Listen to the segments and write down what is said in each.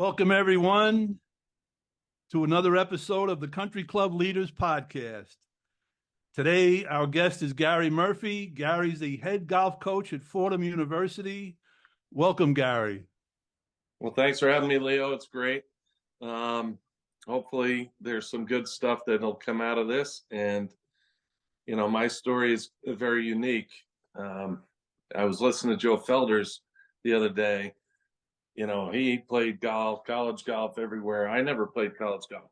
Welcome, everyone, to another episode of the Country Club Leaders Podcast. Today, our guest is Gary Murphy. Gary's the head golf coach at Fordham University. Welcome, Gary. Well, thanks for having me, Leo. It's great. Hopefully there's some good stuff that'll come out of this. And, my story is very unique. I was listening to Joe Felder's the other day. He played golf, college golf everywhere. I never played college golf.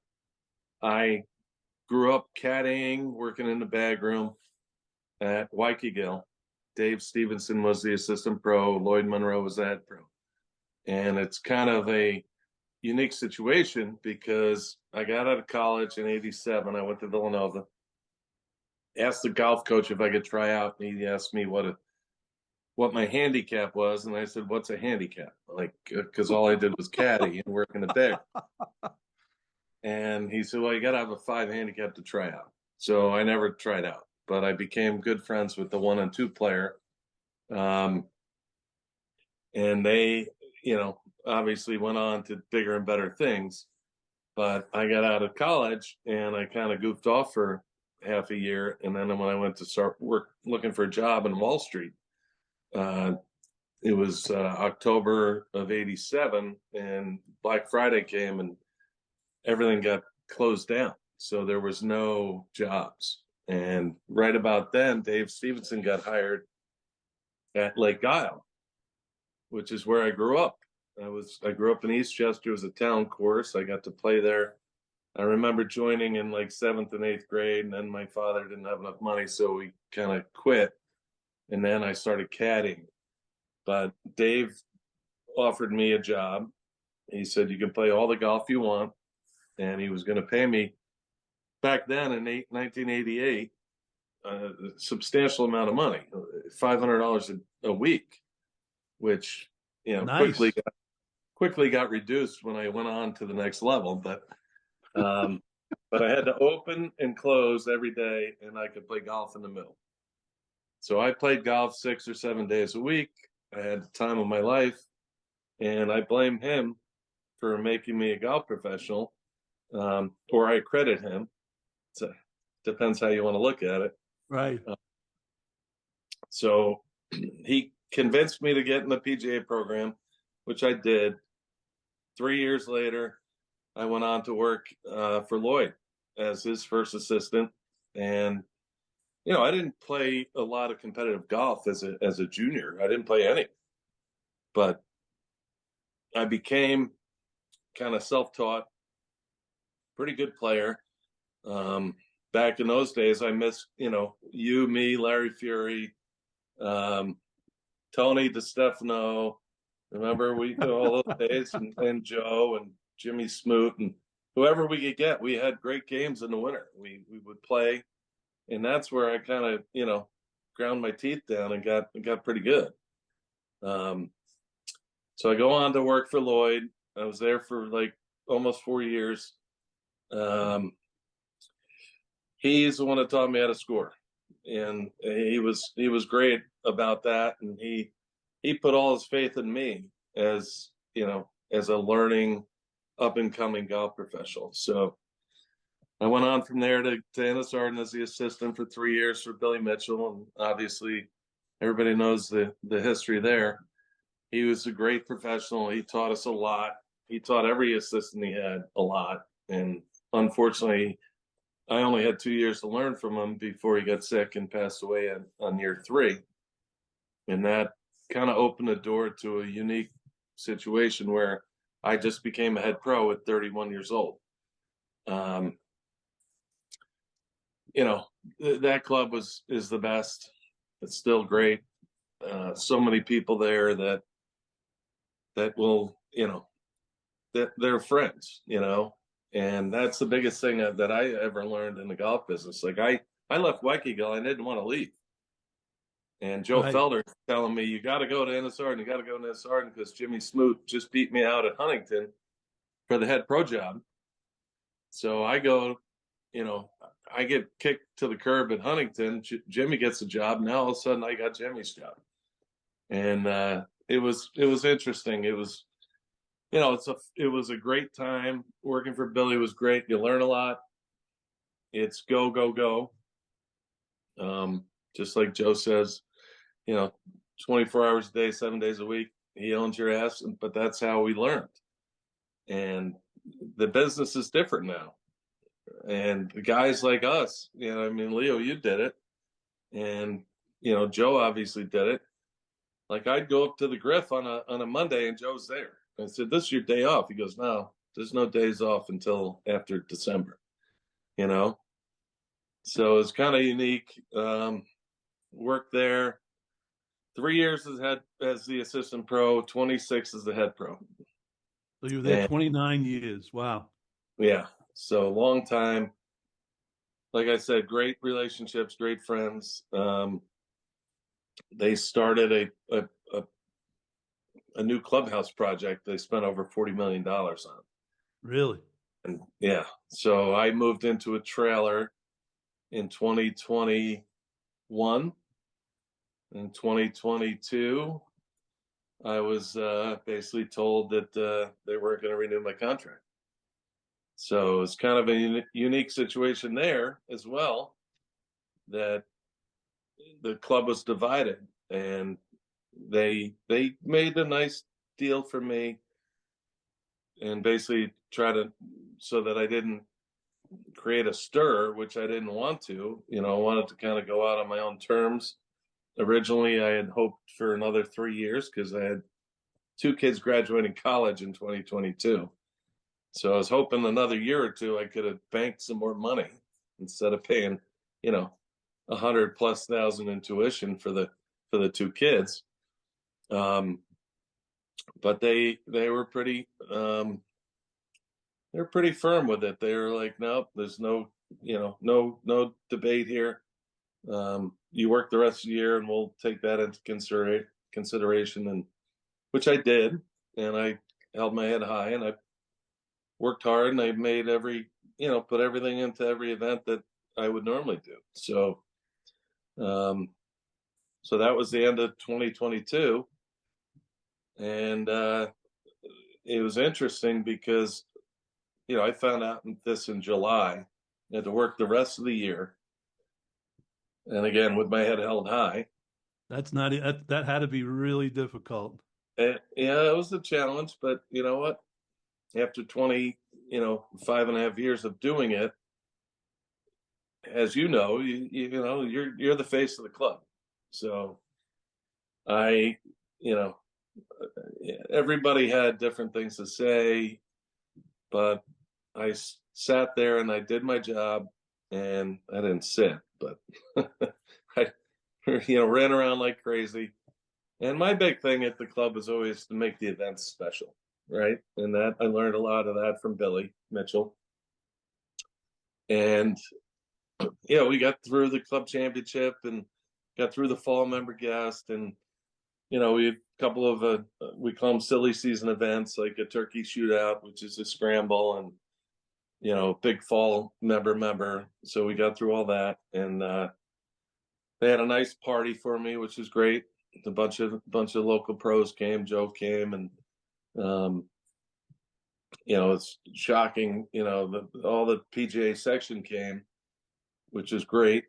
I grew up caddying, working in the bag room at Waikiki. Dave Stevenson was the assistant pro. Lloyd Monroe was the head pro. And it's kind of a unique situation because I got out of college in '87. I went to Villanova, asked the golf coach if I could try out, and he asked me what my handicap was, and I said, "What's a handicap?" Because all I did was caddy and work in the bag. And he said, "Well, you got to have a 5 handicap to try out." So I never tried out, but I became good friends with the 1 and 2 player, and they, obviously went on to bigger and better things. But I got out of college and I kind of goofed off for half a year, and then when I went to start looking for a job in Wall Street. It was October of '87, and Black Friday came and everything got closed down. So there was no jobs. And right about then, Dave Stevenson got hired at Lake Isle, which is where I grew up. I grew up in Eastchester. It was a town course. I got to play there. I remember joining in 7th and 8th grade, and then my father didn't have enough money, so we kind of quit. And then I started caddying. But Dave offered me a job. He said, "You can play all the golf you want." And he was going to pay me back then in 1988 a substantial amount of money, $500 a week, which Nice. quickly got reduced when I went on to the next level. But I had to open and close every day, and I could play golf in the middle. So I played golf 6 or 7 days a week. I had the time of my life, and I blame him for making me a golf professional, or I credit him. So depends how you want to look at it. Right. So he convinced me to get in the PGA program, which I did. 3 years later, I went on to work for Lloyd as his first assistant. And, I didn't play a lot of competitive golf as a junior. I didn't play any. But I became kind of self-taught, pretty good player. Back in those days, I missed, you, me, Larry Fury, Tony DeStefano. Remember all those days, and Joe and Jimmy Smoot and whoever we could get. We had great games in the winter. We would play, and that's where I kind of ground my teeth down and got pretty good. So I go on to work for Lloyd. I was there for almost 4 years. He's the one that taught me how to score, and he was great about that. And he put all his faith in me as a learning up and coming golf professional. So I went on from there to Ennis Arden as the assistant for 3 years for Billy Mitchell, and obviously everybody knows the history there. He was a great professional. He taught us a lot. He taught every assistant he had a lot, and unfortunately, I only had 2 years to learn from him before he got sick and passed away on year 3. And that kind of opened the door to a unique situation where I just became a head pro at 31 years old. That club is the best. It's still great. So many people there that will, that they're friends, and that's the biggest thing that I ever learned in the golf business. I left Waikiki, I didn't want to leave. And Joe Felder telling me, "You got to go to Ennis Arden. You got to go to Ennis Arden because Jimmy Smoot just beat me out at Huntington for the head pro job." So I go, I get kicked to the curb at Huntington. Jimmy gets the job. Now all of a sudden I got Jimmy's job. And it was interesting. It was it was a great time. Working for Billy was great. You learn a lot. It's go, go, go. Just like Joe says, you know, 24 hours a day, 7 days a week. He owns your ass, but that's how we learned. And the business is different now. And the guys like us, I mean, Leo, you did it. And, Joe obviously did it. Like I'd go up to the Griff on a Monday and Joe's there. I said, "This is your day off." He goes, "No, there's no days off until after December." You know, so it's kind of unique. Worked there 3 years as the assistant pro, 26 as the head pro. So you were there And 29 years. Wow. yeah, so long time. Like I said, great relationships, great friends. They started a new clubhouse project they spent over $40 million on. Really? And yeah, so I moved into a trailer in 2021. In 2022, I was basically told that they weren't going to renew my contract. So it's kind of a unique situation there as well, that the club was divided, and they made a nice deal for me, and basically try to, so that I didn't create a stir, which I didn't want to. I wanted to kind of go out on my own terms. Originally, I had hoped for another 3 years because I had two kids graduating college in 2022. So I was hoping another year or two I could have banked some more money instead of paying, 100,000+ in tuition for the two kids. But they were pretty they're pretty firm with it. They were like, "Nope, there's no debate here. You work the rest of the year, and we'll take that into consideration." And which I did, and I held my head high, and I worked hard, and I made put everything into every event that I would normally do. So, so that was the end of 2022, and it was interesting because I found out this in July. I had to work the rest of the year, and again with my head held high. That's not that had to be really difficult. And, yeah, it was a challenge, but you know what? After 5.5 years of doing it, as you know, you're the face of the club. So I, everybody had different things to say, but I sat there and I did my job, and I didn't sit, but I, ran around like crazy. And my big thing at the club was always to make the events special, right? And that I learned a lot of that from Billy Mitchell. And we got through the club championship and got through the fall member guest, and we had a couple of we call them silly season events, like a turkey shootout, which is a scramble, and big fall member. So we got through all that, and they had a nice party for me, which was great. A bunch of local pros came. Joe came, and it's shocking. All the PGA section came, which is great.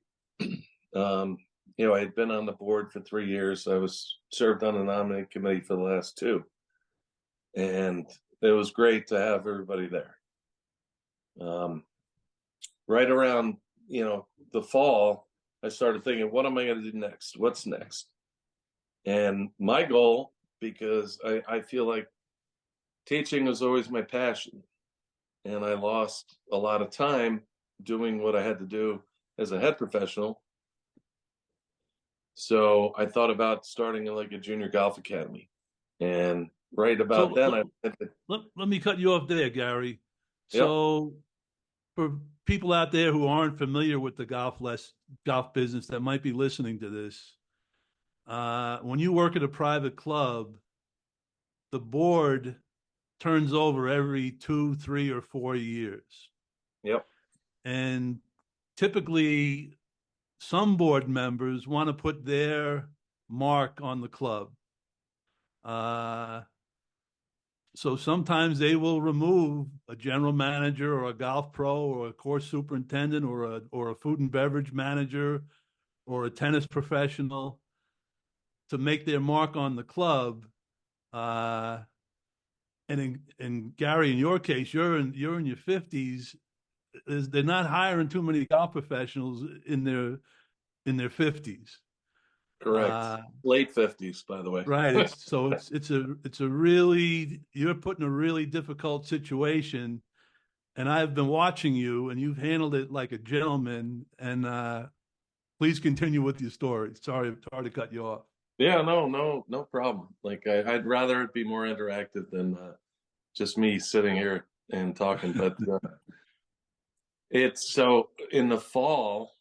I had been on the board for 3 years. I was served on the nominating committee for the last two, and it was great to have everybody there. Right around the fall, I started thinking, what am I going to do next? What's next? And my goal, because I feel like teaching was always my passion, and I lost a lot of time doing what I had to do as a head professional. So I thought about starting like a junior golf academy. And right about then, let me cut you off there, Gary. Yep. So for people out there who aren't familiar with the golf business that might be listening to this, when you work at a private club, the board turns over every 2, 3, or 4 years. Yep. And typically, some board members want to put their mark on the club. So sometimes they will remove a general manager or a golf pro or a course superintendent or a food and beverage manager or a tennis professional to make their mark on the club. Uh, and in Gary, in your case, you're in your 50s. They're not hiring too many golf professionals in their 50s. Correct. Late 50s, by the way. Right. It's a really, you're put in a really difficult situation, and I've been watching you, and you've handled it like a gentleman. And please continue with your story. Sorry to cut you off. Yeah, no problem. Like I'd rather it be more interactive than just me sitting here and talking. But it's so in the fall,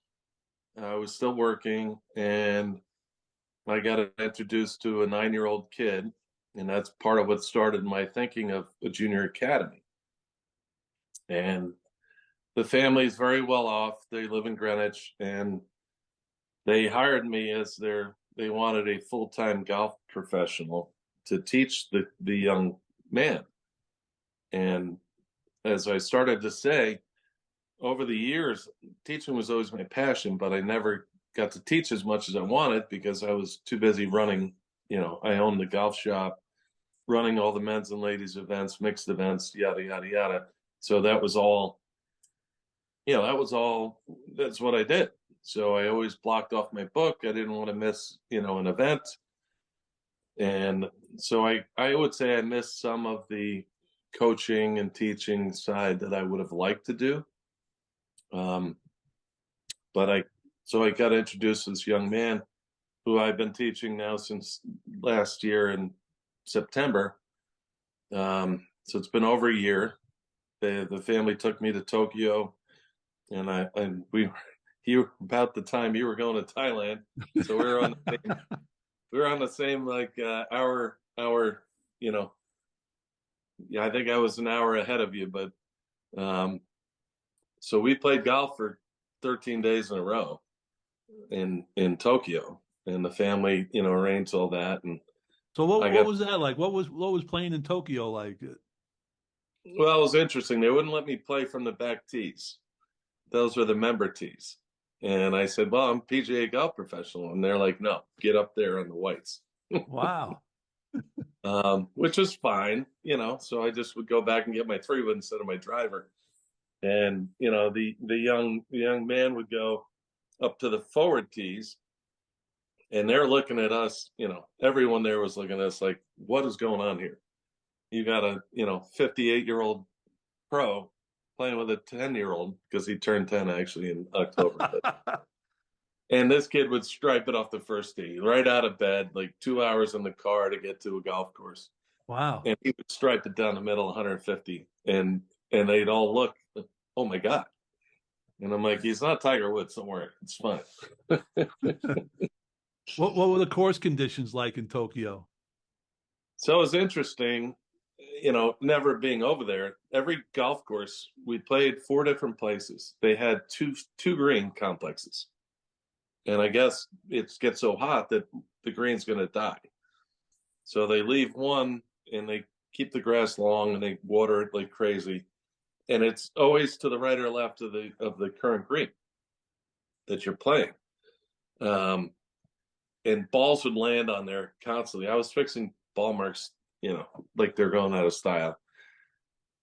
I was still working, and I got introduced to a 9-year-old kid, and that's part of what started my thinking of a junior academy. And the family is very well off. They live in Greenwich, and they hired me as they wanted a full-time golf professional to teach the young man. And as I started to say, over the years, teaching was always my passion, but I never got to teach as much as I wanted because I was too busy running. I owned the golf shop, running all the men's and ladies events, mixed events, yada, yada, yada. So that was all, that's what I did. So I always blocked off my book. I didn't want to miss, an event. And so I would say I missed some of the coaching and teaching side that I would have liked to do. But I got introduced to this young man who I've been teaching now since last year in September. So it's been over a year. The family took me to Tokyo, and you about the time you were going to Thailand, so we were on the same like hour. Yeah, I think I was an hour ahead of you, but so we played golf for 13 days in a row in Tokyo, and the family, arranged all that. And So what was that like? What was playing in Tokyo like? well, it was interesting. They wouldn't let me play from the back tees. Those were the member tees. And I said, well, I'm PGA golf professional. And they're like, no, get up there on the whites. Wow. Which was fine, so I just would go back and get my 3-wood instead of my driver. And, the young man would go up to the forward tees, and they're looking at us, everyone there was looking at us like, what is going on here? You got a, 58-year-old pro playing with a 10-year-old because he turned 10 actually in October. And this kid would stripe it off the first tee, right out of bed, like 2 hours in the car to get to a golf course. Wow. And he would stripe it down the middle, 150. And they'd all look, oh my God. And I'm like, he's not Tiger Woods, don't worry, it's fine. What were the course conditions like in Tokyo? So it was interesting, never being over there. Every golf course, we played 4 different places. They had two green complexes. And I guess it gets so hot that the green's going to die. So they leave one and they keep the grass long and they water it like crazy. And it's always to the right or left of the current green that you're playing. And balls would land on there constantly. I was fixing ball marks, like they're going out of style,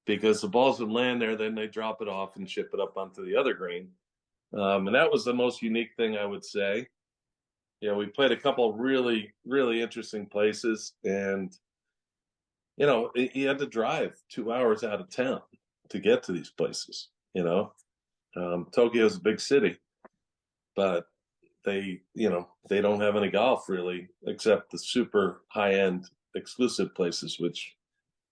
because the balls would land there, then they drop it off and ship it up onto the other green. And that was the most unique thing, I would say. We played a couple of really, really interesting places, and you had to drive 2 hours out of town to get to these places. Tokyo is a big city, but they don't have any golf really, except the super high-end exclusive places, which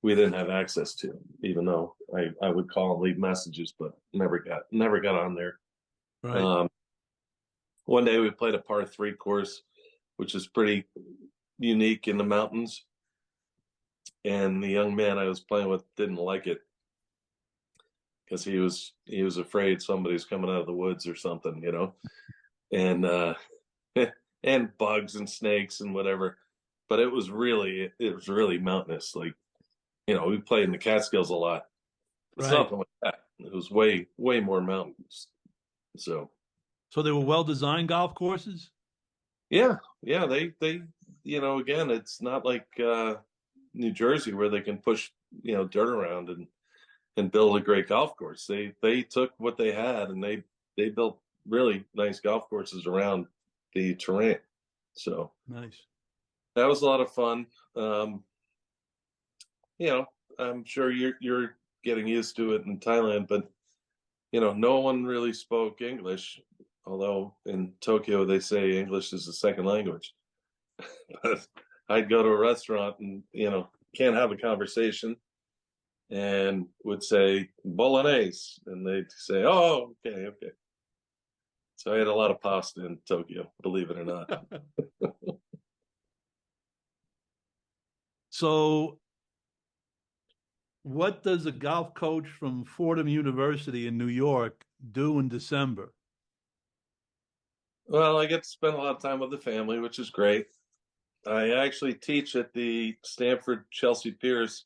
we didn't have access to, even though I would call and leave messages, but never got on there. Right. One day we played a par 3 course, which is pretty unique in the mountains. And the young man I was playing with didn't like it because he was afraid somebody's coming out of the woods or something, and and bugs and snakes and whatever. But it was really mountainous. Like we played in the Catskills a lot. It's Right. nothing like that. It was way, way more mountains. So So they were well-designed golf courses? yeah, yeah, they again, it's not like New Jersey where they can push, dirt around and build a great golf course. They took what they had and they built really nice golf courses around the terrain. So Nice. that was a lot of fun. You know, I'm sure you're getting used to it in Thailand, but no one really spoke English. Although in Tokyo they say English is a second language. But I'd go to a restaurant and can't have a conversation and would say bolognese, and they'd say, "Oh, okay, okay." So I had a lot of pasta in Tokyo, believe it or not. So what does a golf coach from Fordham University in New York do in December? Well, I get to spend a lot of time with the family, which is great. I actually teach at the Stanford Chelsea Piers.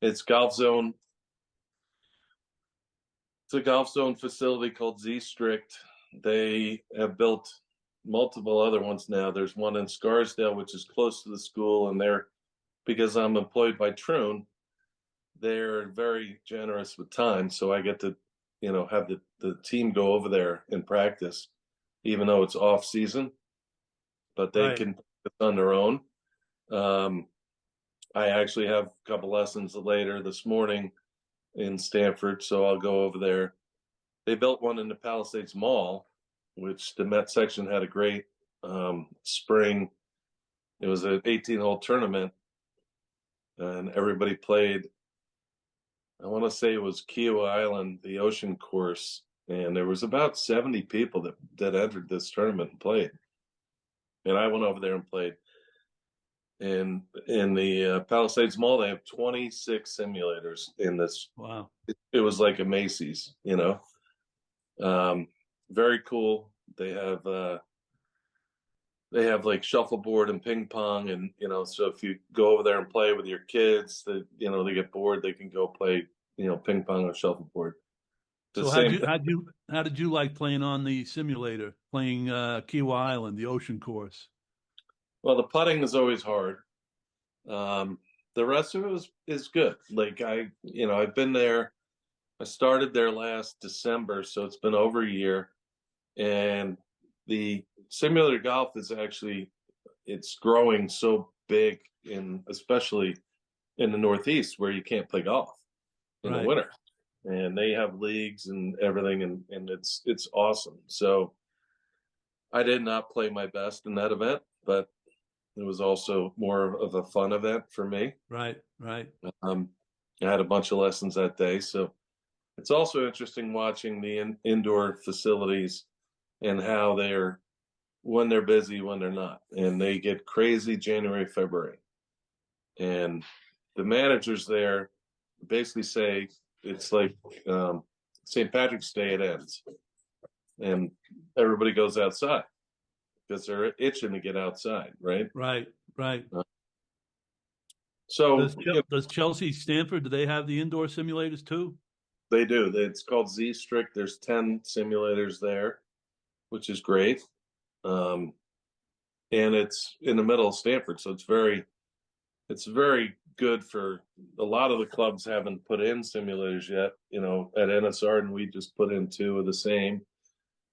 It's golf zone. It's a golf zone facility called Z Strict. They have built multiple other ones now. There's one in Scarsdale, which is close to the school, and they're because I'm employed by Troon, they're very generous with time. So I get to, have the team go over there and practice, even though it's off season, but they Right. can practice on their own. Um, I actually have a couple lessons later this morning in Stanford, so I'll go over there. They built one in the Palisades Mall, which the Met section had a great spring. It was an 18-hole tournament, and everybody played. I want to say it was Kiawah Island, the ocean course, and there was about 70 people that entered this tournament and played. And I went over there and played. And in the Palisades Mall, they have 26 simulators in this. Wow. It was like a Macy's. Um, Very cool. They have like shuffleboard and ping pong, and so if you go over there and play with your kids, they get bored, they can go play ping pong or shuffleboard. The So same thing. how did you like playing on the simulator, playing Kiawah Island, the ocean course? Well, the putting is always hard. Um, the rest of it is good. Like I've been there. I started there last December, so it's been over a year. And the simulator golf is actually it's growing so big especially in the Northeast where you can't play golf in the Right. winter. And they have leagues and everything, and it's awesome. So I did not play my best in that event, but it was also more of a fun event for me. Right. Right. Um, I had a bunch of lessons that day, so it's also interesting watching the indoor facilities and how they're when they're busy, when they're not, and they get crazy January, February, and the managers there basically say it's like St. Patrick's Day, it ends, and everybody goes outside because they're itching to get outside, right? Right. Right. Uh, so Does Chelsea Stanford, do they have the indoor simulators too? they do. It's called Z Strict. There's 10 simulators there, which is great. Um, and it's in the middle of Stanford, so it's very good for a lot of the clubs haven't put in simulators yet. At NSR, and we just put in two of the same,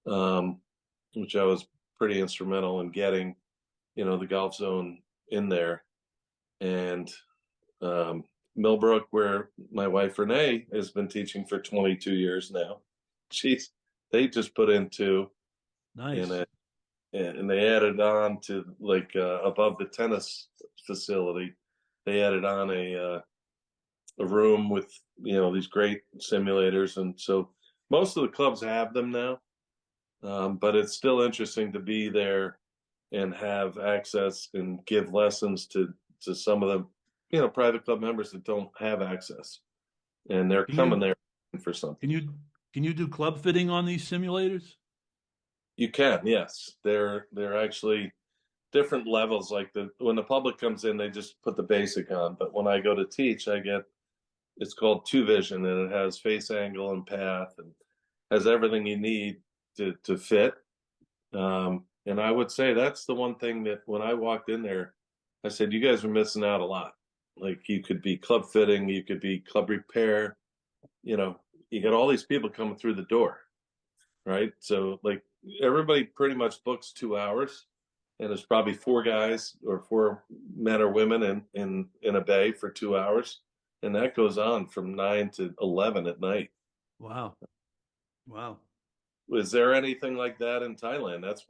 um, which I was pretty instrumental in getting, the golf zone in there. And Millbrook, where my wife Renee has been teaching for 22 years now, they just put in two in Nice. it, and they added on to like above the tennis facility, they added on a room with these great simulators, and so most of the clubs have them now. But it's still interesting to be there and have access and give lessons to some of the private club members that don't have access, and they're Can coming you there for something. can you do club fitting on these simulators? You can, yes. They're actually different levels. Like when the public comes in, they just put the basic on. But when I go to teach, I get it's called Two Vision, and it has face angle and path, and has everything you need to fit. And I would say that's the one thing that when I walked in there, I said, you guys are missing out a lot. Like you could be club fitting, you could be club repair, you know, you got all these people coming through the door, right? So like everybody pretty much books 2 hours, and there's probably four guys or four men or women in a bay for 2 hours, and that goes on from 9 to 11 at night. Wow. Wow. Was there anything like that in Thailand? That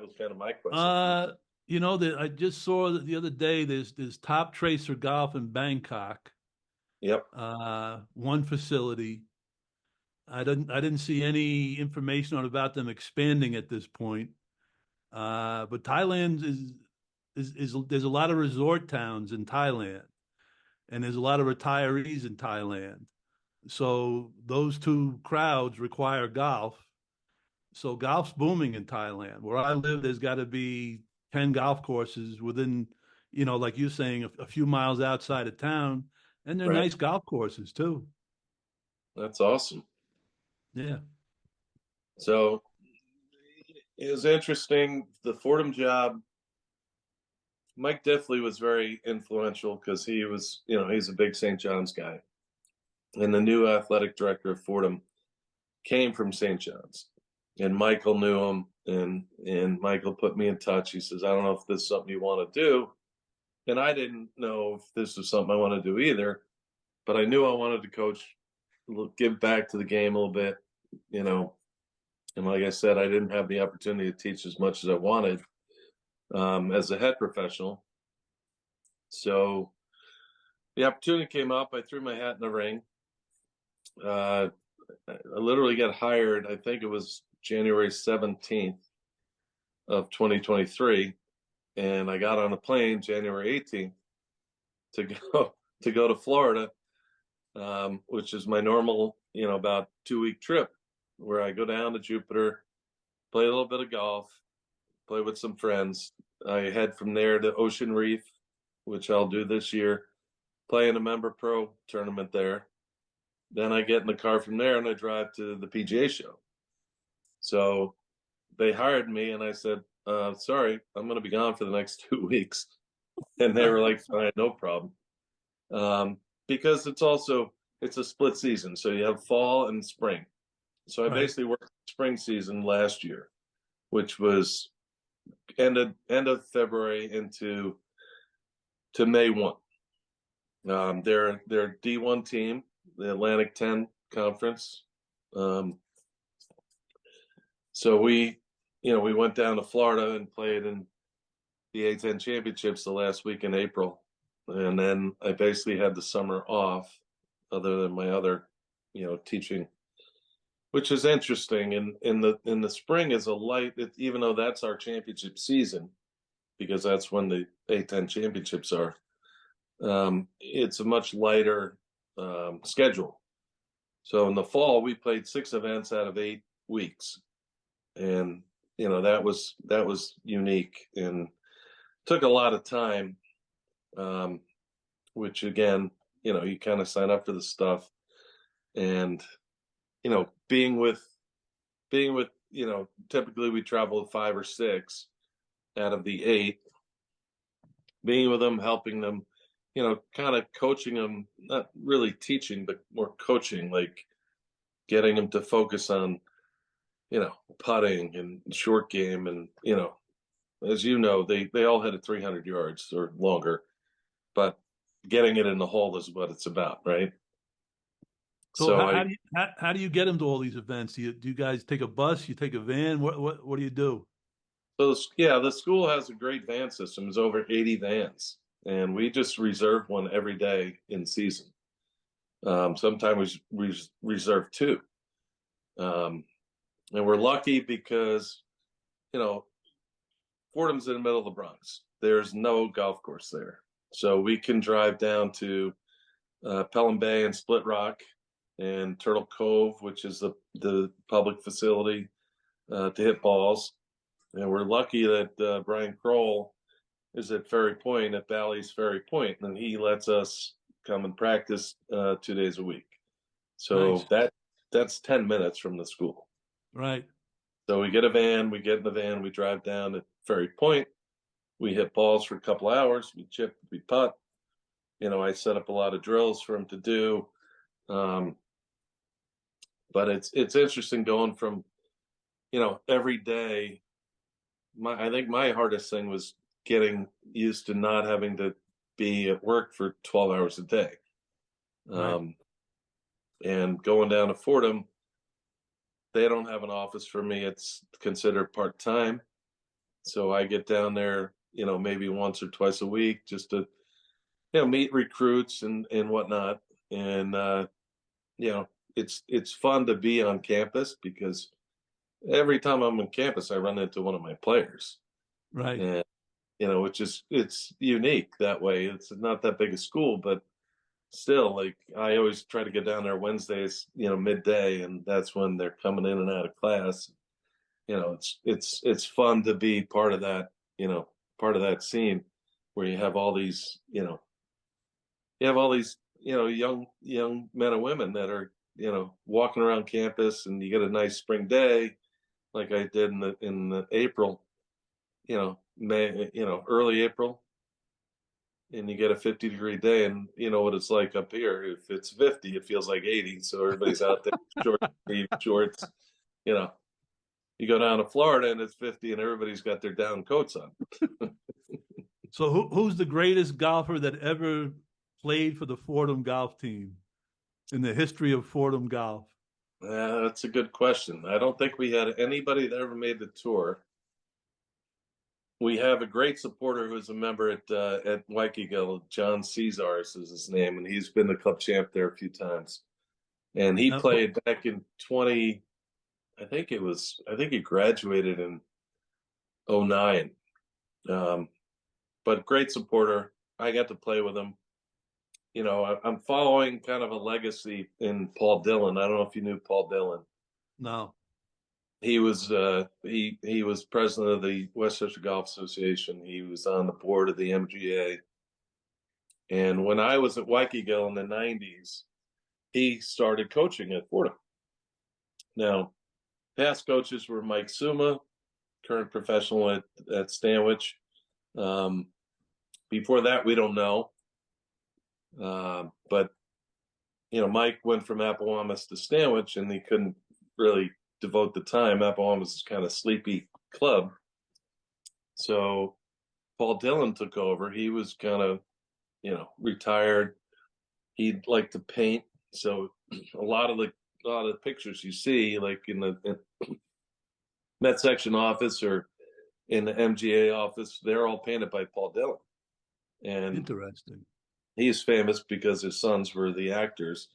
was kind of my question. Uh, that I just saw that the other day there's Top Tracer Golf in Bangkok, Yep. one facility. I didn't see any information on about them expanding at this point. But Thailand is there's a lot of resort towns in Thailand, and there's a lot of retirees in Thailand. So those two crowds require golf. So golf's booming in Thailand. Where I live, there's got to be 10 golf courses within, like you're saying, a few miles outside of town, and they're Right. nice golf courses too. That's awesome. Yeah. So it was interesting. The Fordham job, Mike Diffley was very influential because he was, he's a big St. John's guy. And the new athletic director of Fordham came from St. John's. And Michael knew him, and Michael put me in touch. He says, I don't know if this is something you want to do. And I didn't know if this was something I want to do either, but I knew I wanted to coach, give back to the game a little bit, And like I said, I didn't have the opportunity to teach as much as I wanted as a head professional. So the opportunity came up. I threw my hat in the ring. I literally got hired, I think it was January 17th of 2023. And I got on a plane January 18th to go to Florida, which is my normal, about 2-week trip where I go down to Jupiter, play a little bit of golf, play with some friends. I head from there to Ocean Reef, which I'll do this year, play in a member pro tournament there. Then I get in the car from there and I drive to the PGA show. So they hired me and I said, sorry, I'm going to be gone for the next 2 weeks. And they were like, fine, no problem. Because it's a split season. So you have fall and spring. So I Right. basically worked spring season last year, which was end of February to May 1. They're D1 team, the Atlantic 10 conference. So we went down to Florida and played in the A10 championships the last week in April. And then I basically had the summer off other than my other, teaching, which is interesting. And in the spring is a light, even though that's our championship season, because that's when the A10 championships are. It's a much lighter schedule. So in the fall, we played 6 events out of 8 weeks, and that was unique and took a lot of time. Which again, you kind of sign up for the stuff, and being with typically we travel 5 or 6 out of the 8, being with them, helping them, kind of coaching them, not really teaching, but more coaching, like getting them to focus on, putting and short game. And, as they all had 300 yards or longer, but getting it in the hole is what it's about, right? So So how do you get them to all these events? Do you guys take a bus? You take a van? What do you do? the school has a great van system. There's over 80 vans, and we just reserve one every day in season. Sometimes we reserve 2. And we're lucky because, Fordham's in the middle of the Bronx. There's no golf course there. So we can drive down to Pelham Bay and Split Rock and Turtle Cove, which is the public facility to hit balls. And we're lucky that Brian Kroll is at Ferry Point, at Bally's Ferry Point, and he lets us come and practice 2 days a week. So Nice. that's 10 minutes from the school. Right. So we get in the van, we drive down to Ferry Point, we hit balls for a couple hours, we chip, we putt. I set up a lot of drills for him to do. Um, but it's interesting going from, every day. I think my hardest thing was getting used to not having to be at work for 12 hours a day. Right. And going down to Fordham, they don't have an office for me. It's considered part-time. So I get down there, maybe once or twice a week just to, meet recruits and whatnot. And, it's fun to be on campus because every time I'm on campus, I run into one of my players. Right. And, it's unique that way. It's not that big a school, but still, like, I always try to get down there Wednesdays, midday, and that's when they're coming in and out of class. It's fun to be part of that, part of that scene where you have all these, young men and women that are, walking around campus, and you get a nice spring day, like I did in the April, May, early April, and you get a 50-degree day, and you know what it's like up here. If it's 50, it feels like 80. So everybody's out there, short sleeve shorts. You know, you go down to Florida and it's 50, and everybody's got their down coats on. So who's the greatest golfer that ever played for the Fordham golf team in the history of Fordham golf? That's a good question. I don't think we had anybody that ever made the tour. We have a great supporter who's a member at Waikiki. John Caesars is his name, and he's been the club champ there a few times. And he played back in 20. I think he graduated in 09. But great supporter. I got to play with him. I'm following kind of a legacy in Paul Dillon. I don't know if you knew Paul Dillon. No. He was he was president of the Westchester Golf Association. He was on the board of the MGA. And when I was at Waikiki in the 90s, he started coaching at Fordham. Now, past coaches were Mike Suma, current professional at Stanwich. Before that, we don't know. But Mike went from Appomattox to Stanwich, and he couldn't really devote the time. Appomattox is kind of sleepy club. So Paul Dillon took over. He was kind of, retired. He liked to paint. So a lot of the pictures you see, like in the Met section office or in the MGA office, they're all painted by Paul Dillon. And interesting. He's famous because his sons were the actors,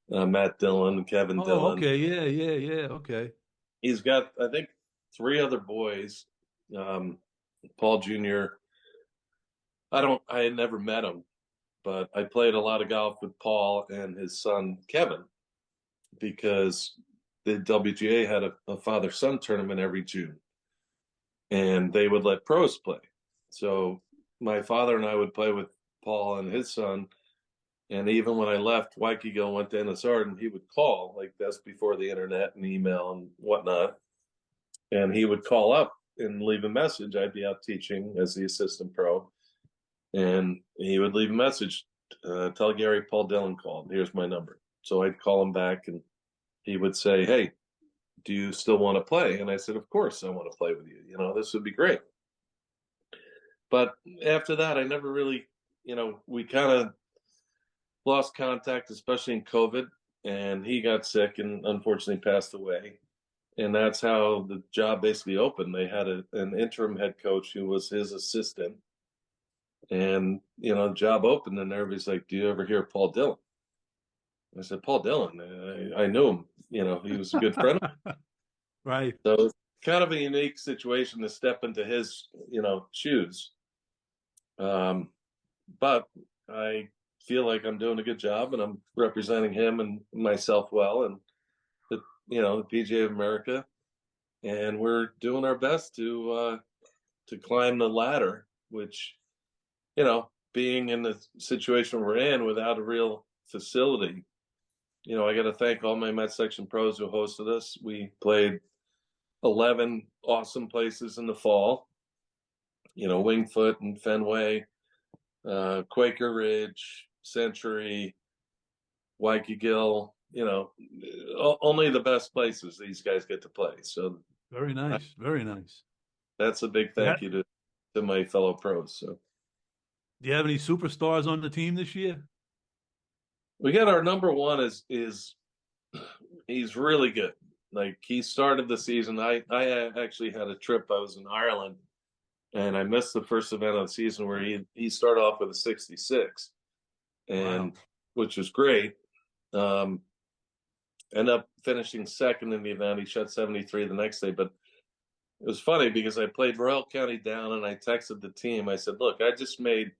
Matt Dillon and Kevin Dillon. Okay, yeah. Okay. He's got, I think, 3 other boys. Paul Jr. I had never met him, but I played a lot of golf with Paul and his son Kevin because the WGA had a father-son tournament every June, and they would let pros play. So my father and I would play with Paul and his son. And even when I left Waikiki and went to Ennis Arden, he would call, like that's before the internet and email and whatnot. And he would call up and leave a message. I'd be out teaching as the assistant pro. And he would leave a message, tell Gary Paul Dillon called. Here's my number. So I'd call him back, and he would say, hey, do you still want to play? And I said, of course I want to play with you. This would be great. But after that, I never really, we kind of lost contact, especially in COVID, and he got sick and unfortunately passed away. And that's how the job basically opened. They had an interim head coach who was his assistant, and the job opened, and everybody's like, do you ever hear Paul Dillon? I said, Paul Dillon, I knew him. He was a good friend. Right. So it's kind of a unique situation to step into his, shoes. But I feel like I'm doing a good job, and I'm representing him and myself well, and the PGA of America, and we're doing our best to climb the ladder, which being in the situation we're in without a real facility, I got to thank all my Met Section pros who hosted us. We played 11 awesome places in the fall, Wingfoot and Fenway, Quaker Ridge, Century, Waikiki, only the best places these guys get to play. So Very nice. Very nice. that's a big Yeah. thank you to my fellow pros. So Do you have any superstars on the team this year? we got our number one is he's really good. Like he started the season. I actually had a trip. I was in Ireland and I missed the first event of the season where he started off with a 66, and Wow. which was great. Um, Ended up finishing second in the event. He shot 73 the next day, but it was funny because I played Royal County down and I texted the team. I said, "Look, I just made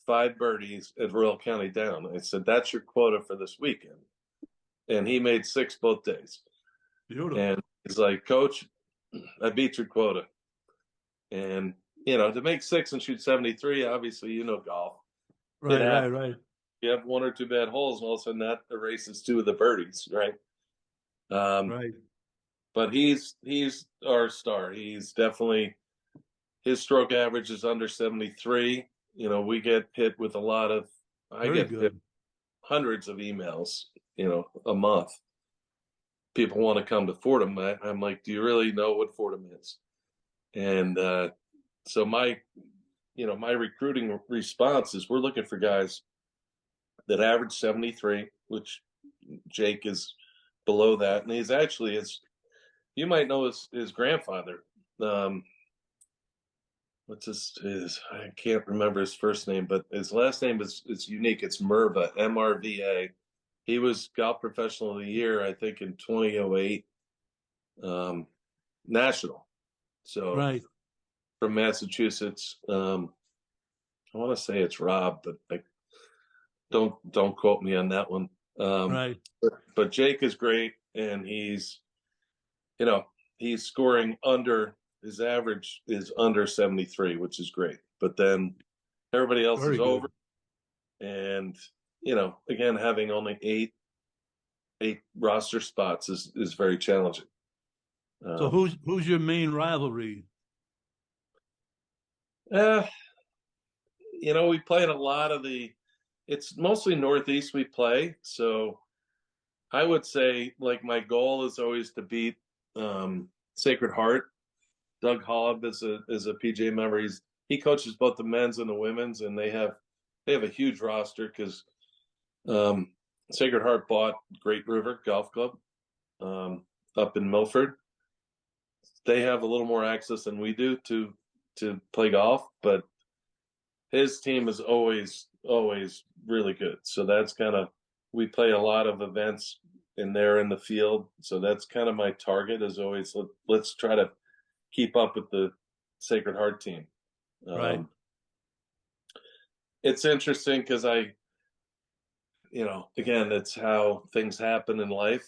5 birdies at Royal County down." I said, "That's your quota for this weekend," and he made 6 both days. Beautiful. And he's like, "Coach, I beat your quota." And to make 6 and shoot 73, obviously, golf. It Right, right, happens. right. You have 1 or 2 bad holes, and all of a sudden that erases 2 of the birdies, right? Right. But he's our star. He's definitely, his stroke average is under 73. We get hit with a lot of, I Very get hit good. hundreds of emails, a month. People want to come to Fordham. I'm like, do you really know what Fordham is? And so my recruiting response is we're looking for guys that average 73, which Jake is below that. And he's actually, you might know his grandfather. What's his I can't remember his first name, but his last name is unique. It's Merva, MRVA. He was golf professional of the year, I think, in 2008, national. So Right, from Massachusetts. I want to say it's Rob, but don't quote me on that one. right. But Jake is great, and you know, he's scoring under, his average is under 73, which is great. But then everybody else is Very over. good. And, again, having only eight roster spots is very challenging. So Um, who's your main rivalry? eh, we play in a lot of it's mostly Northeast we play. So I would say, like, my goal is always to beat Sacred Heart. Doug Hobb is a PGA member. He coaches both the men's and the women's, and they have a huge roster because um, Sacred Heart bought Great River Golf Club up in Milford. They have a little more access than we do to play golf, but his team is always really good. So that's kind of, we play a lot of events and they're in the field. So that's kind of my target is always, let's try to keep up with the Sacred Heart team. Right. It's interesting because again, it's how things happen in life.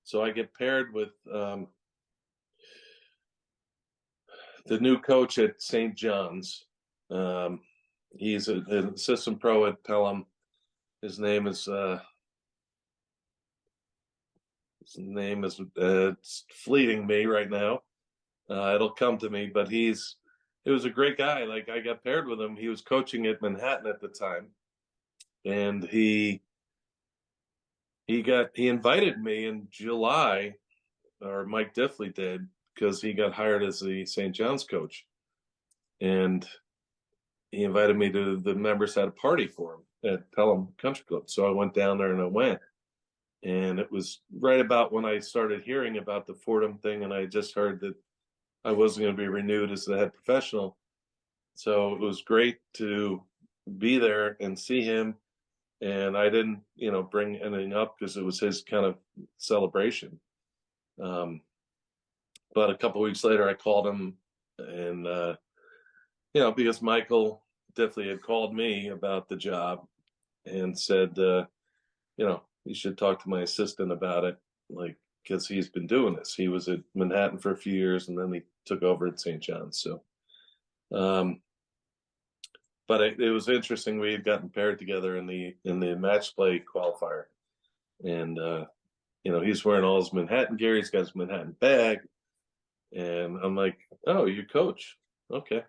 So I get paired with the new coach at St. John's. Um, he's an assistant pro at Pelham. His name is it's fleeting me right now. It'll come to me, but it was a great guy. Like, I got paired with him. He was coaching at Manhattan at the time, and he invited me in July, or Mike Diffley did, because he got hired as the St. John's coach, and he invited me to, the members had a party for him at Pelham Country Club. So I went down there and I went. And it was right about when I started hearing about the Fordham thing, and I just heard that I wasn't going to be renewed as the head professional. So it was great to be there and see him. And I didn't, bring anything up because it was his kind of celebration. But a couple of weeks later, I called him, and because Michael Diffley had called me about the job and said, you should talk to my assistant about it, like, because he's been doing this. He was at Manhattan for a few years, and then he took over at St. John's. So, but but it was interesting. We had gotten paired together in the match play qualifier, and he's wearing all his Manhattan gear. He's got his Manhattan bag, and I'm like, "Oh, you coach? Okay."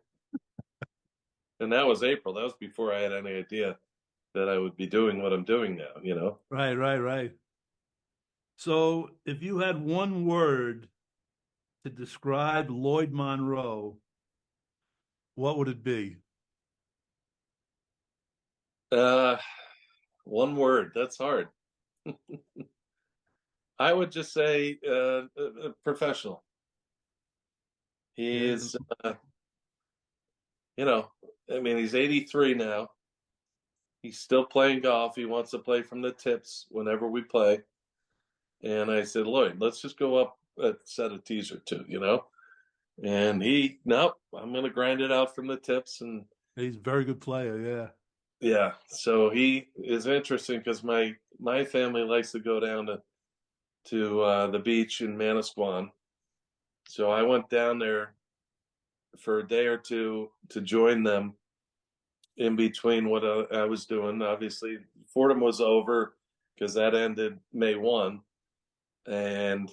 And that was April. That was before I had any idea that I would be doing what I'm doing now. Right, right, right. So, if you had one word to describe Lloyd Monroe, what would it be? Uh, One word. That's hard. I would just say professional. He Yeah, is, you know, I mean, he's 83 now. He's still playing golf. He wants to play from the tips whenever we play. And I said, Lloyd, let's just go up a set of tees or two. And nope, I'm going to grind it out from the tips. And he's a very good player. Yeah. yeah, so he is interesting because my family likes to go down to the beach in Manasquan. So I went down there for a day or two to join them in between what I was doing. Obviously, Fordham was over because that ended May 1, and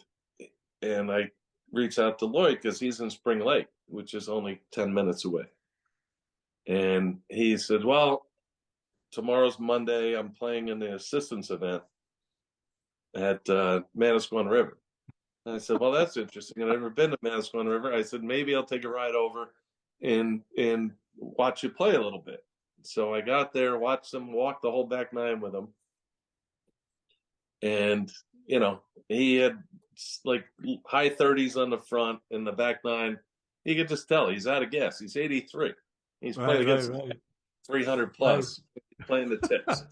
I reached out to Lloyd because he's in Spring Lake, which is only 10 minutes away. And he said, "Well, tomorrow's Monday. I'm playing in the assistance event at Manasquan River." And I said, "Well, that's interesting. I've never been to Manasquan River." I said, "Maybe I'll take a ride over and watch you play a little bit." So I got there, watched them, walk the whole back nine with him, and he had like high 30s on the front and the back nine. You could just tell he's out of gas. He's 83. He's playing Right, right, against right. 300 Right. plus, playing the tips.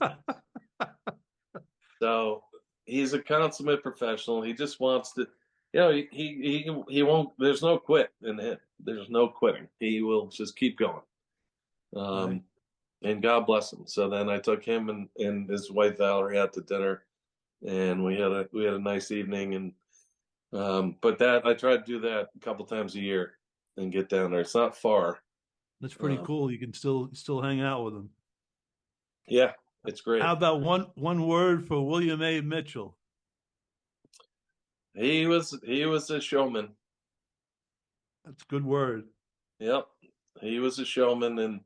So he's a consummate professional. He just wants to, he won't. There's no quit in him. There's no quitting. He will just keep going. Right. And God bless him. So then I took him and his wife Valerie out to dinner, and we had a nice evening. And but that I try to do that a couple times a year and get down there. It's not far. That's pretty Um, cool. You can still hang out with him. yeah, it's great. How about one word for William A. Mitchell? He was a showman. That's a good word. Yep, he was a showman and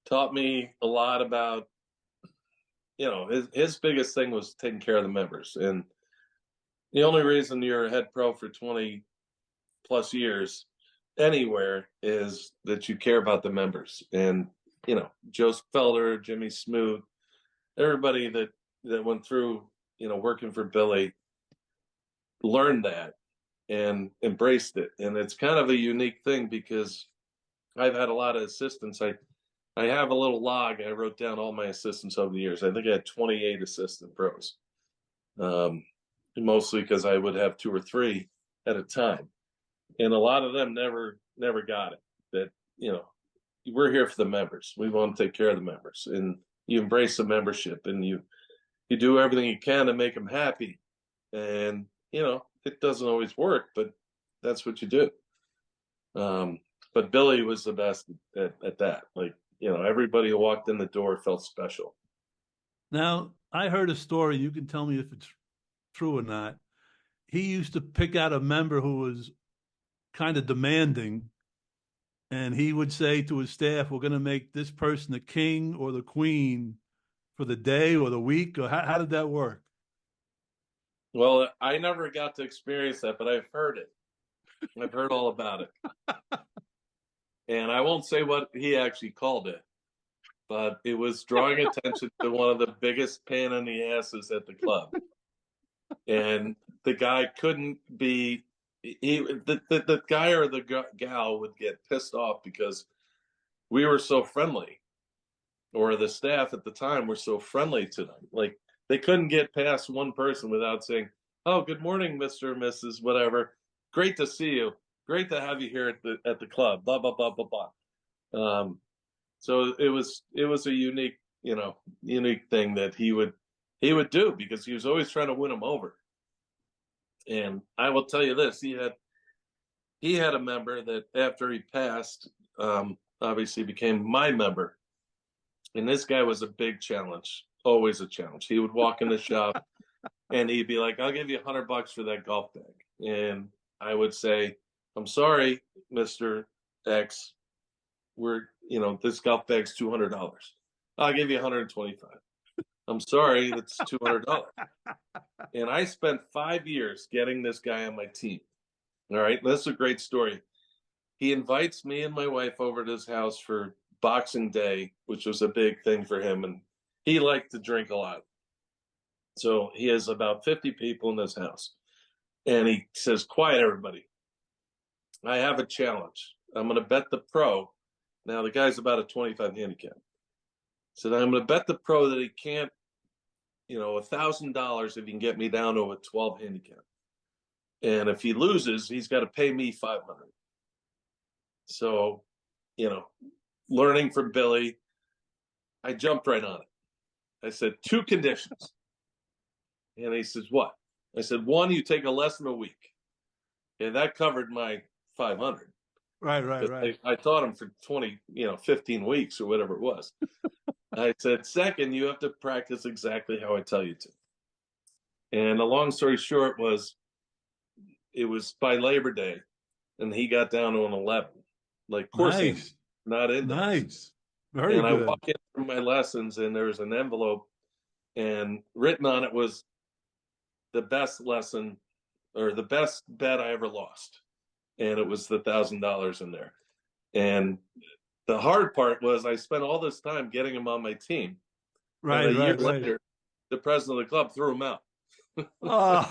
taught me a lot about his biggest thing was taking care of the members. And the only reason you're a head pro for 20 plus years anywhere is that you care about the members. And Joe Felder, Jimmy Smoot, everybody that went through working for Billy learned that and embraced it. And it's kind of a unique thing because I've had a lot of assistants. I have a little log. I wrote down all my assistants over the years. I think I had 28 assistant pros, mostly because I would have two or three at a time, and a lot of them never got it. That we're here for the members. We want to take care of the members, and you embrace the membership, and you do everything you can to make them happy. And it doesn't always work, but that's what you do. But Billy was the best at that. Like, everybody who walked in the door felt special. Now, I heard a story. You can tell me if it's true or not. He used to pick out a member who was kind of demanding, and he would say to his staff, "We're going to make this person the king or the queen for the day or the week." Or how did that work? Well, I never got to experience that, but I've heard it. I've heard all about it. And I won't say what he actually called it, but it was drawing attention to one of the biggest pain in the asses at the club. And the guy couldn't be the guy or the gal would get pissed off because we were so friendly, or the staff at the time were so friendly to them. Like, they couldn't get past one person without saying, "Oh, good morning, Mr. and Mrs. Whatever. Great to see you. Great to have you here at the club." Blah blah blah blah blah. So it was a unique thing that he would do because he was always trying to win them over. And I will tell you this: he had a member that after he passed, obviously became my member, And this guy was a big challenge, always a challenge. He would walk in the shop and he'd be like, "I'll give you $100 for that golf bag." And I would say, "I'm sorry, Mr. X, this golf bag's $200. I'll give you 125. I'm sorry, that's $200." And I spent 5 years getting this guy on my team. All right, this is a great story. He invites me and my wife over to his house for Boxing Day, which was a big thing for him, and he liked to drink a lot. So he has about 50 people in this house. And he says, "Quiet, everybody. I have a challenge. I'm going to bet the pro." Now, the guy's about a 25 handicap. So I'm going to bet the pro that he can't, $1,000 if he can get me down to a 12 handicap. And if he loses, he's got to pay me 500. So, learning from Billy, I jumped right on it. I said, 2 conditions. And he says, "What?" I said, "One, you take a lesson a week." And that covered my 500. Right. I taught him for 20, 15 weeks or whatever it was. I said, "Second, you have to practice exactly how I tell you to." And the long story short it was by Labor Day, and he got down to an 11, like course Nice. not index. Nice. Very And I good. walk in from my lessons, and there's an envelope, and written on it was the best lesson or the best bet I ever lost. And it was the $1,000 in there. And the hard part was I spent all this time getting him on my team. And a year Right. later, the president of the club threw him out. Oh.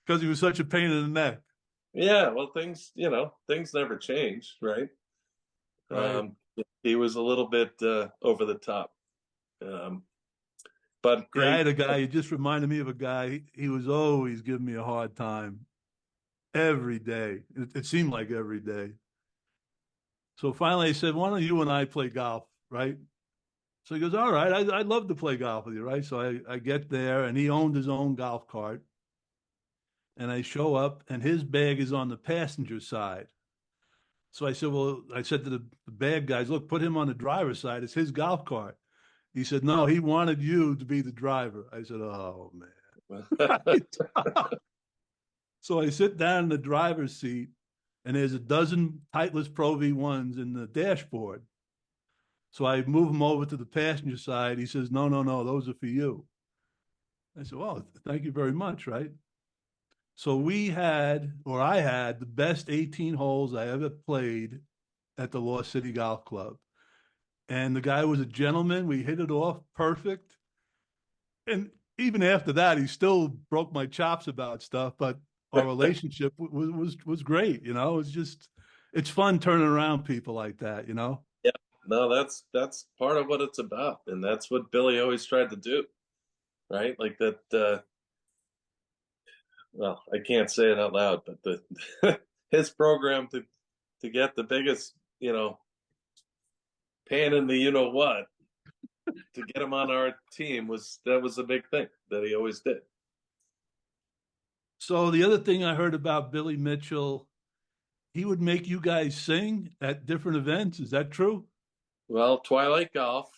Because he was such a pain in the neck. Yeah, well, things never change, right? Right. He was a little bit over the top. But Yeah, I great. had a guy, he just reminded me of a guy. He was always giving me a hard time every day. It seemed like every day. So finally I said, "Why don't you and I play golf?" Right. So he goes, "All right, I'd love to play golf with you." Right. So I get there, and he owned his own golf cart. And I show up, and his bag is on the passenger side. So I said, "Well," I said to the bag guys, "Look, put him on the driver's side. It's his golf cart." He said, "No, he wanted you to be the driver." I said, "Oh, man." Right. So I sit down in the driver's seat, and there's a dozen Titleist Pro V1s in the dashboard. So I move him over to the passenger side. He says, "No, those are for you." I said, "Well, thank you very much." Right. So I had the best 18 holes I ever played at the Lost City Golf Club. And the guy was a gentleman. We hit it off perfect. And even after that, he still broke my chops about stuff, but our relationship was great. It's fun turning around people like that. Yeah, no, that's part of what it's about, and that's what Billy always tried to do, right? Like that. Well, I can't say it out loud, but his program to get the biggest, pain in the what to get him on our team was a big thing that he always did. So the other thing I heard about Billy Mitchell, he would make you guys sing at different events. Is that true? Well, Twilight Golf,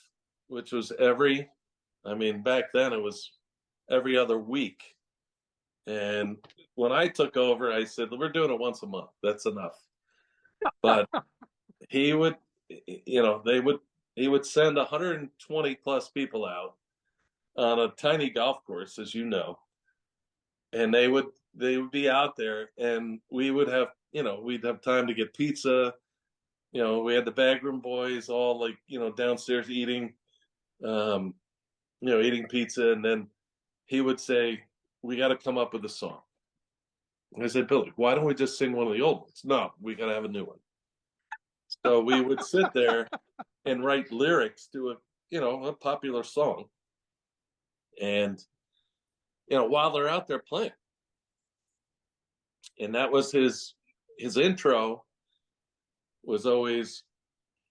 which was back then it was every other week. And when I took over, I said, "We're doing it once a month. That's enough." But he would, he would send 120 plus people out on a tiny golf course, as you know, and they would be out there, and we would have, we'd have time to get pizza. We had the backroom boys all like, downstairs eating, eating pizza, and then he would say, "We got to come up with a song." And I said, "Billy, why don't we just sing one of the old ones?" "No, we got to have a new one." So we would sit there and write lyrics to a popular song, and while they're out there playing, and that was his intro was always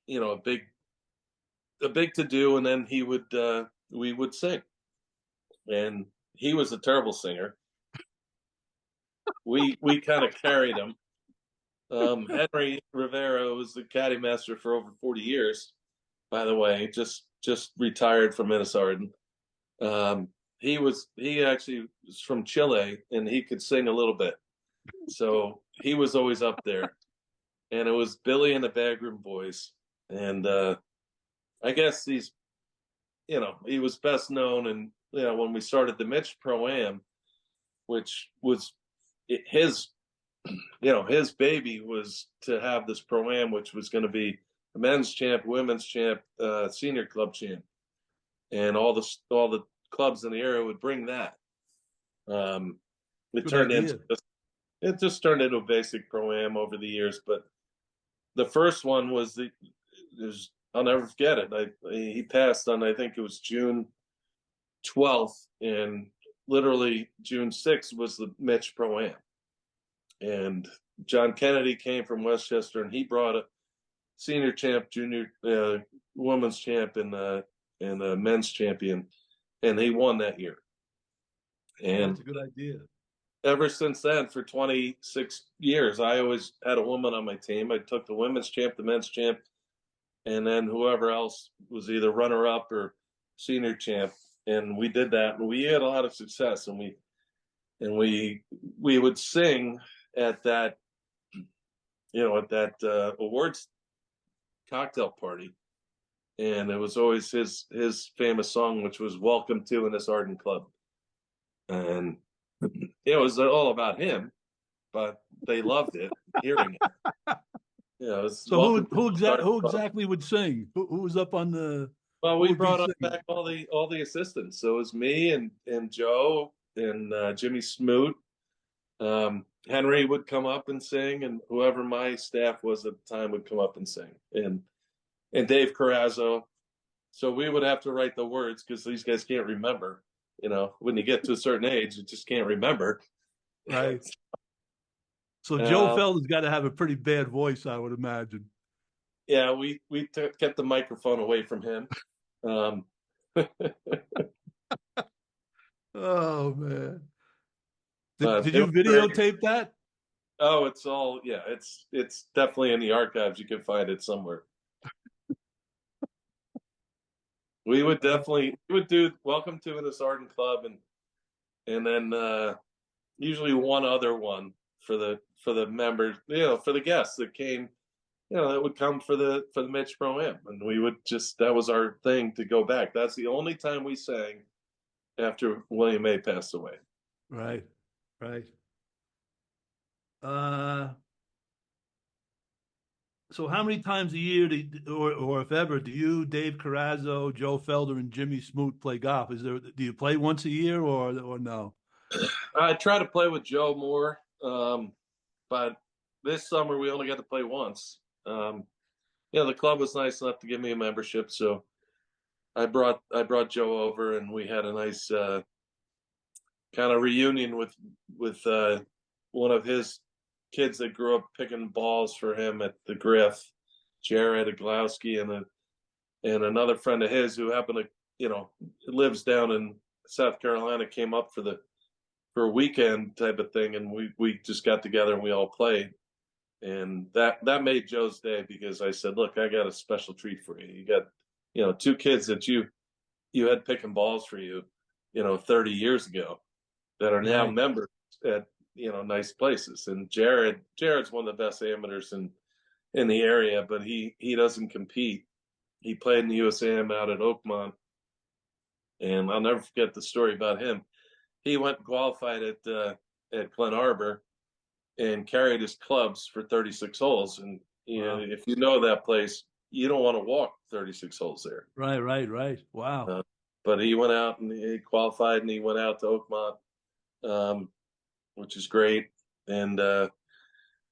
a big to do, and then we would sing, and he was a terrible singer. We kind of carried him, Henry Rivera was the caddy master for over 40 years. By the way, just retired from Minnesota. He actually was from Chile, and he could sing a little bit, so he was always up there. And it was Billy and the Backroom Boys, and I guess he was best known, and when we started the Mitch Pro Am, which was his his baby was to have this Pro Am, which was going to be a men's champ, women's champ, senior club champ, and all the clubs in the area would bring that. It Good turned idea. into it just turned into a basic Pro Am over the years, but the first one was I'll never forget it. He passed on, I think it was June 12th, and literally June 6th was the Mitch Pro Am. And John Kennedy came from Westchester, and he brought a senior champ, junior women's champ, and a men's champion, and he won that year. And that's a good idea. Ever since then, for 26 years, I always had a woman on my team. I took the women's champ, the men's champ, and then whoever else was either runner up or senior champ. And we did that, and we had a lot of success. And we would sing at that awards cocktail party, and it was always his famous song, which was "Welcome to" in this Arden Club, and it was all about him, but they loved it, hearing it. So who exactly would sing? Who was up on the? Well, Who we would be brought up singing? back all the assistants. So it was me and Joe and Jimmy Smoot. Henry would come up and sing, and whoever my staff was at the time would come up and sing, and Dave Carrazzo. So we would have to write the words because these guys can't remember. When you get to a certain age, you just can't remember. Right. So Joe Uh, Felder's got to have a pretty bad voice, I would imagine. yeah, we kept the microphone away from him. Um, Oh man. Did it you was great. videotape that? Oh, it's definitely in the archives. You can find it somewhere. We would do Welcome to this Arden Club, and then usually one other one for the members, for the guests that came, that would come for the Mitch Pro Am, and we would that was our thing to go back. That's the only time we sang after William May passed away. Right. Right. Uh, so how many times a year or if ever, do you, Dave Carrazzo, Joe Felder, and Jimmy Smoot play golf? Do you play once a year or no? I try to play with Joe more, but this summer we only got to play once. The club was nice enough to give me a membership, so I brought Joe over, and we had a nice kind of reunion with one of his kids that grew up picking balls for him at the Griff, Jared Aglowski, and another friend of his who happened to lives down in South Carolina, came up for a weekend type of thing, and we just got together and we all played, and that made Joe's day, because I said, look, I got a special treat for you. You got two kids that you had picking balls for you 30 years ago that are now Right. members at nice places. And Jared's one of the best amateurs in the area, but he doesn't compete. He played in the USAM out at Oakmont, and I'll never forget the story about him. He went and qualified at Glen Arbor and carried his clubs for 36 holes. And Wow. if you know that place, you don't want to walk 36 holes there. Right. Wow. But he went out and he qualified, and he went out to Oakmont, which is great. And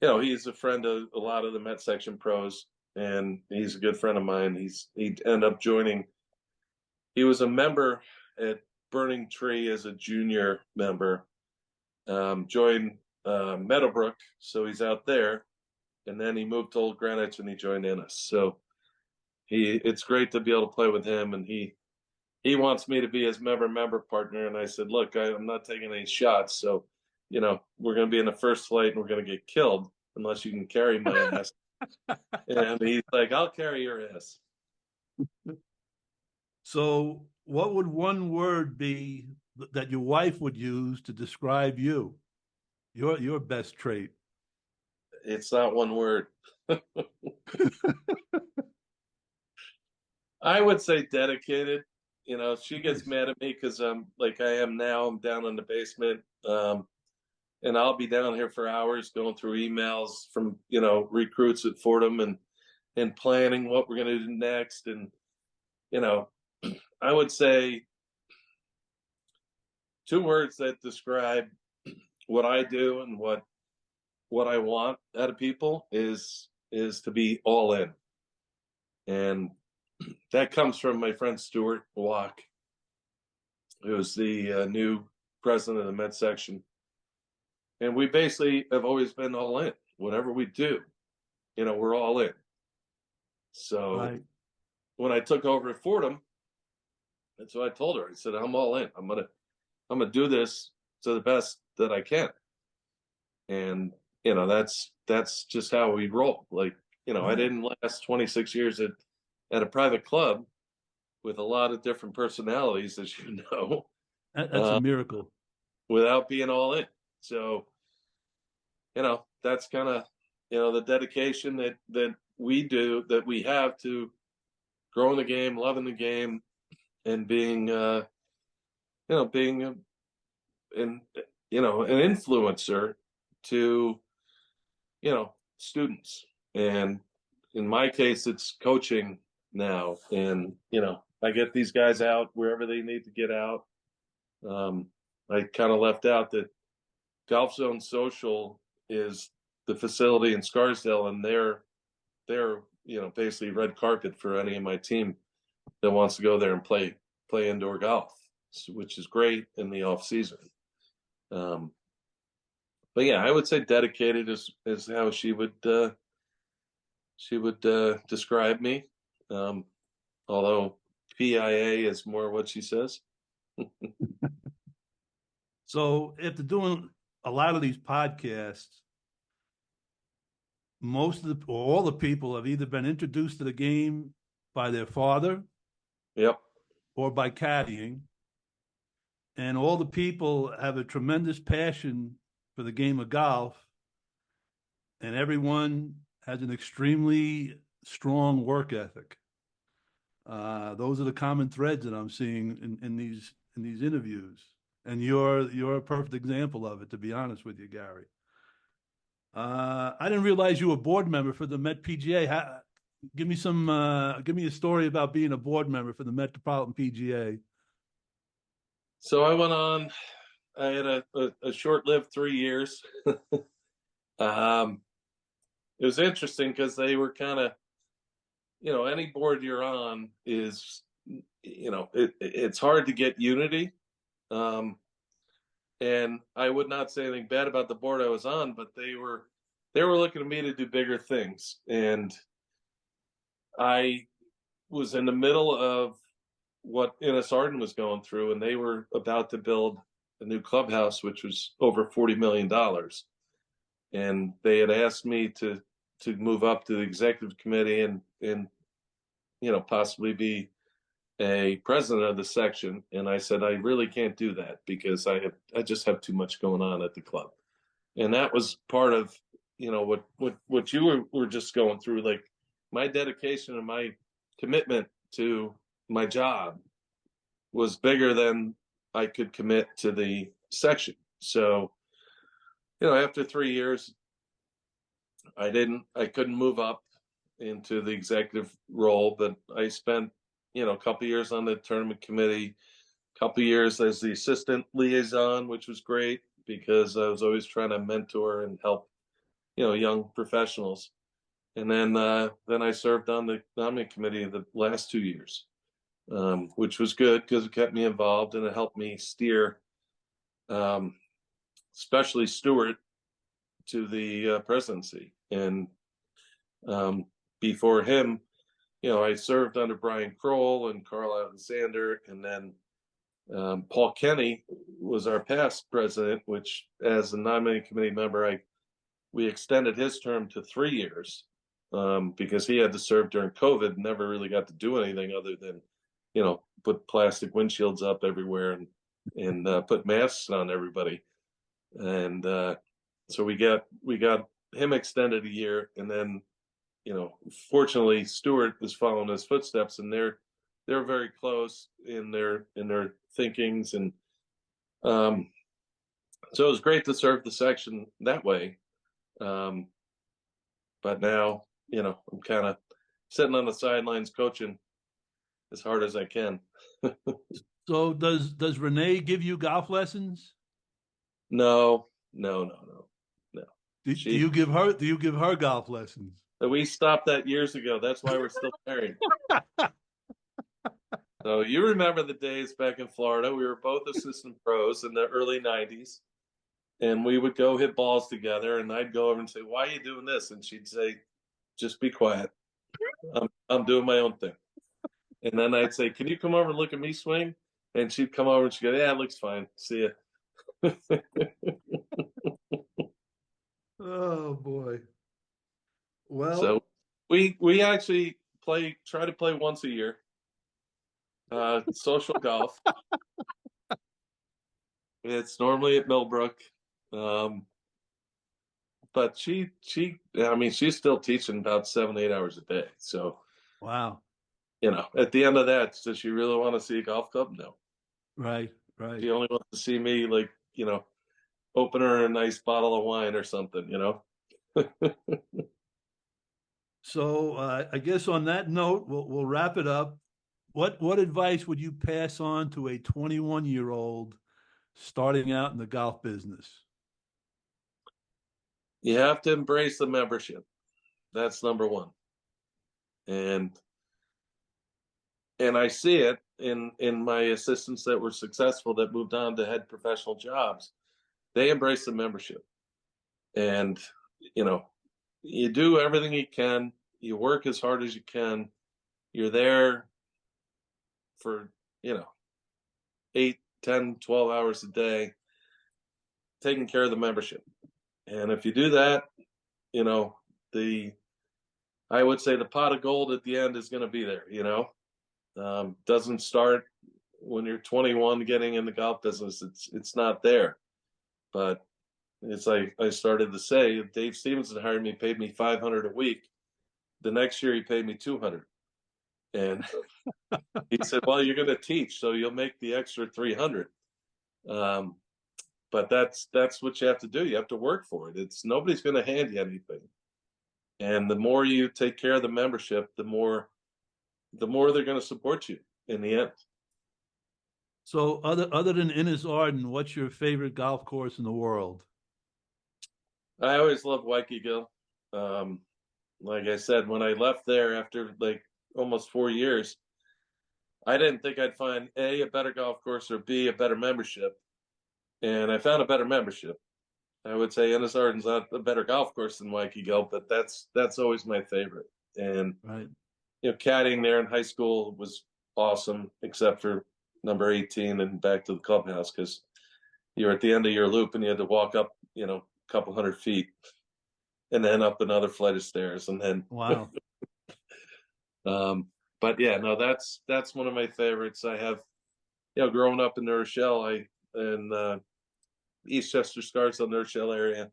he's a friend of a lot of the Met section pros, and he's a good friend of mine. He ended up joining. He was a member at Burning Tree as a junior member. Joined Meadowbrook, so he's out there, and then he moved to Old Greenwich and he joined Ennis. So it's great to be able to play with him, and he wants me to be his member partner. And I said, look, I'm not taking any shots, so we're going to be in the first flight and we're going to get killed. unless you can carry my ass. And he's like, I'll carry your ass. So, what would one word be that your wife would use to describe you? Your best trait. It's not one word. I would say dedicated. You know, she gets Nice. mad at me because I'm like I am now. I'm down in the basement, and I'll be down here for hours going through emails from recruits at Fordham and planning what we're going to do next. And you know, I would say two words that describe what I do and what I want out of people is to be all in, and that comes from my friend Stuart Walk, who's the new president of the Med section. And we basically have always been all in. Whatever we do, we're all in. So Right. when I took over at Fordham, that's what I told her. I said, I'm all in. I'm gonna do this to the best that I can. And that's just how we roll. Like, I didn't last 26 years at a private club with a lot of different personalities, as you know, That's a miracle. without being all in. So, that's kind of, the dedication that we have to growing the game, loving the game, and being, being an influencer to, students. And in my case, it's coaching now. And, I get these guys out wherever they need to get out. I kind of left out that Golf Zone Social is the facility in Scarsdale, and they're basically red carpet for any of my team that wants to go there and play indoor golf, which is great in the off season. But yeah, I would say dedicated is how she would describe me. Although PIA is more what she says. So, after doing a lot of these podcasts, most of the or all the people have either been introduced to the game by their father, Yep. or by caddying, and all the people have a tremendous passion for the game of golf, and everyone has an extremely strong work ethic. Those are the common threads that I'm seeing in these interviews, and you're a perfect example of it. To be honest with you, Gary, I didn't realize you were a board member for the Met PGA. Give me a story about being a board member for the Metropolitan PGA. So I had a short-lived 3 years. It was interesting because they were kind of, any board you're on is, it's hard to get unity. And I would not say anything bad about the board I was on, but they were looking at me to do bigger things. And I was in the middle of what Innis Arden was going through, and they were about to build a new clubhouse, which was over $40 million. And they had asked me to move up to the executive committee and possibly be a president of the section. And I said, I really can't do that because I just have too much going on at the club. And that was part of, what you were just going through. Like, my dedication and my commitment to my job was bigger than I could commit to the section. So, after 3 years, I couldn't move up into the executive role, but I spent, a couple years on the tournament committee, a couple years as the assistant liaison, which was great because I was always trying to mentor and help, young professionals. And then I served on the nominating committee the last 2 years, which was good because it kept me involved and it helped me steer, especially Stewart, to the presidency. And before him, I served under Brian Kroll and Carl Alexander, and then Paul Kenny was our past president, which as a nominating committee member, I we extended his term to 3 years because he had to serve during COVID, never really got to do anything other than, put plastic windshields up everywhere and put masks on everybody. And so we got him extended a year, and then, fortunately Stuart is following his footsteps, and they're very close in their thinkings, and so it was great to serve the section that way. But now, I'm kind of sitting on the sidelines coaching as hard as I can. So does Renee give you golf lessons? No. Do you give her golf lessons? We stopped that years ago. That's why we're still married. So you remember the days back in Florida. We were both assistant pros in the early 90s. And we would go hit balls together, and I'd go over and say, "Why are you doing this?" And she'd say, "Just be quiet. I'm doing my own thing." And then I'd say, "Can you come over and look at me swing?" And she'd come over and she'd go, "Yeah, it looks fine. See ya." Oh boy. Well, so we actually try to play once a year. Social golf. It's normally at Millbrook. But she's still teaching about 7-8 hours a day. So, wow. At the end of that, does she really want to see a golf club? No. Right. She only wants to see me, open her a nice bottle of wine or something, So I guess on that note, we'll wrap it up. What advice would you pass on to a 21-year-old starting out in the golf business? You have to embrace the membership. That's number one. And I see it in my assistants that were successful, that moved on to head professional jobs. They embrace the membership. And, you do everything you can. You work as hard as you can. You're there for, 8, 10, 12 hours a day, taking care of the membership. And if you do that, I would say the pot of gold at the end is going to be there, doesn't start when you're 21 getting in the golf business. It's not there. But it's like I started to say, Dave Stevenson hired me, paid me $500 a week. The next year he paid me $200. And he said, "Well, you're going to teach, so you'll make the extra $300." But that's what you have to do. You have to work for it. Nobody's going to hand you anything. And the more you take care of the membership, the more they're going to support you in the end. So other than Innis Arden, what's your favorite golf course in the world? I always loved Waikiki. Like I said, when I left there after almost 4 years, I didn't think I'd find a better golf course, or B, a better membership. And I found a better membership. I would say Innis Arden's not a better golf course than Waikiki, but that's always my favorite. And right. Caddying there in high school was awesome, except for number 18 and back to the clubhouse, because you're at the end of your loop and you had to walk up, a couple hundred feet, and then up another flight of stairs, and then wow. But yeah, no, that's one of my favorites. I have, growing up in New Rochelle, Eastchester, Scarsdale, New Rochelle area,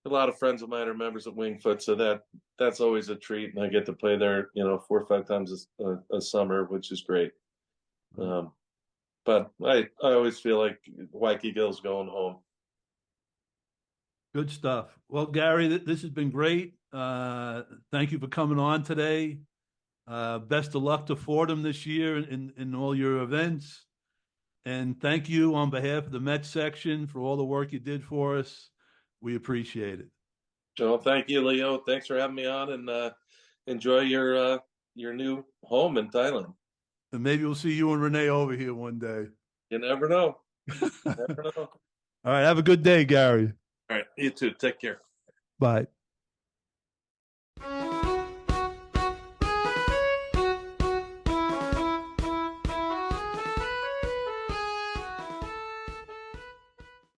a lot of friends of mine are members of Wingfoot, so that's always a treat, and I get to play there, 4 or 5 times a summer, which is great. But I always feel like Waikiki-Gill's going home. Good stuff. Well, Gary, this has been great. Thank you for coming on today. Best of luck to Fordham this year in all your events. And thank you on behalf of the Mets section for all the work you did for us. We appreciate it. Well, thank you, Leo. Thanks for having me on, and enjoy your new home in Thailand. And maybe we'll see you and Renee over here one day. You never know. Never know. All right. Have a good day, Gary. All right. You too. Take care. Bye.